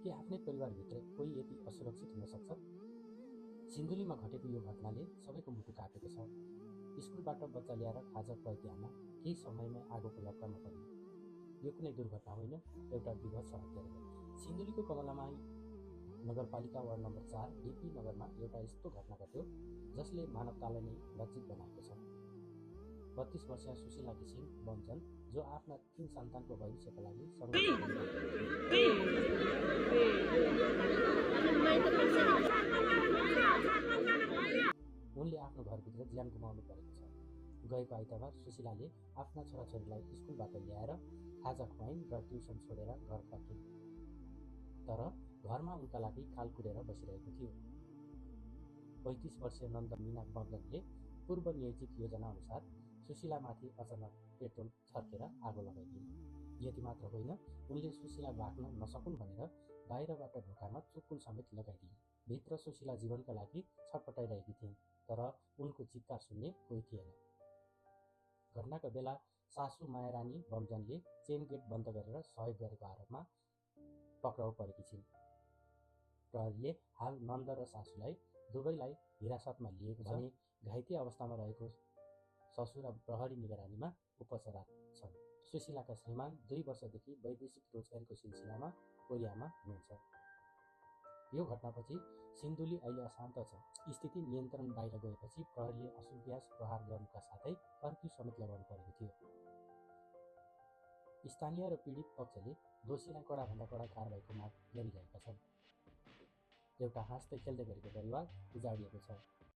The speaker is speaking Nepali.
के आफ्नै परिवारभित्र कोही यति असुरक्षित हुन सक्छ? सिन्धुलीमा घटेको यो घटनाले सबैको मुटु कापेको छ। स्कुलबाट बच्चा ल्याएर खाजा खुवाएकी आमा केही समयमै आगोको लपकामा परिन्। यो कुनै दुर्घटना होइन, एउटा विभत्स हत्या हो। सिन्धुलीको कमलामाई नगरपालिका वार्ड नम्बर 4 डेपी नगरमा एउटा यस्तो घटना घट्यो जसले मानवतालाई नै लज्जित बनाएको छ। 32 वर्षीय सुशीला घिसिङ बमजन, जो आफ्ना 3 सन्तानको भविष्यका लागि सङ्घर्ष उनले आफ्नो घरभित्र ज्यान गुमाउनु परेको छ। गएको आइतबार सुशीलाले आफ्ना छोराछोरीलाई स्कुलबाट ल्याएर खाजा खुवाइन् र ट्युसन छोडेर घर फर्किन्। तर घरमा उनका लागि काल कुरेर बसिरहेको थियो। 35 वर्षीय नन्द मीना बमजनले पूर्व नियोजित योजना अनुसार सुशीलामाथि अचानक पेट्रोल छर्केर आगो लगाइदिन्। यति मात्र होइन, उनले सुशीला भाग्न नसकुन् भनेर बाहिरबाट ढोकामा चुक्कुल समेत लगाइदिए। भित्र सुशीला जीवनका लागि छटपटाइरहेकी थिइन्, तर उनको चित्कार सुन्ने कोही थिएन। घटनाको बेला सासू मायारानी बमजनले चेन गेट बन्द गरेर सहयोग गरेको आरोपमा पक्राउ परेकी छिन्। प्रहरीले हाल नन्द र सासूलाई दुवैलाई हिरासतमा लिएको छ भने घाइते अवस्थामा रहेको ससुर प्रहरी निगरानीमा उपचाररत छन्। सुशीलाका श्रीमान 2 वर्षदेखि वैदेशिक रोजगारीको सिलसिलामा कोरियामा हुनुहुन्छ। यो घटनापछि सिन्धुली अहिले अशान्त छ। स्थिति नियन्त्रण बाहिर गएपछि प्रहरीले असुवियास प्रहार गर्नुका साथै कर्फ्यू समेत लगाउनु परेको थियो। स्थानीय र पीडित पक्षले दोषीलाई कडाभन्दा कडा कारबाहीको माग गरिरहेका छन्। एउटा हाँस्दै खेल्दै गरेको परिवार उजाडिएको छ।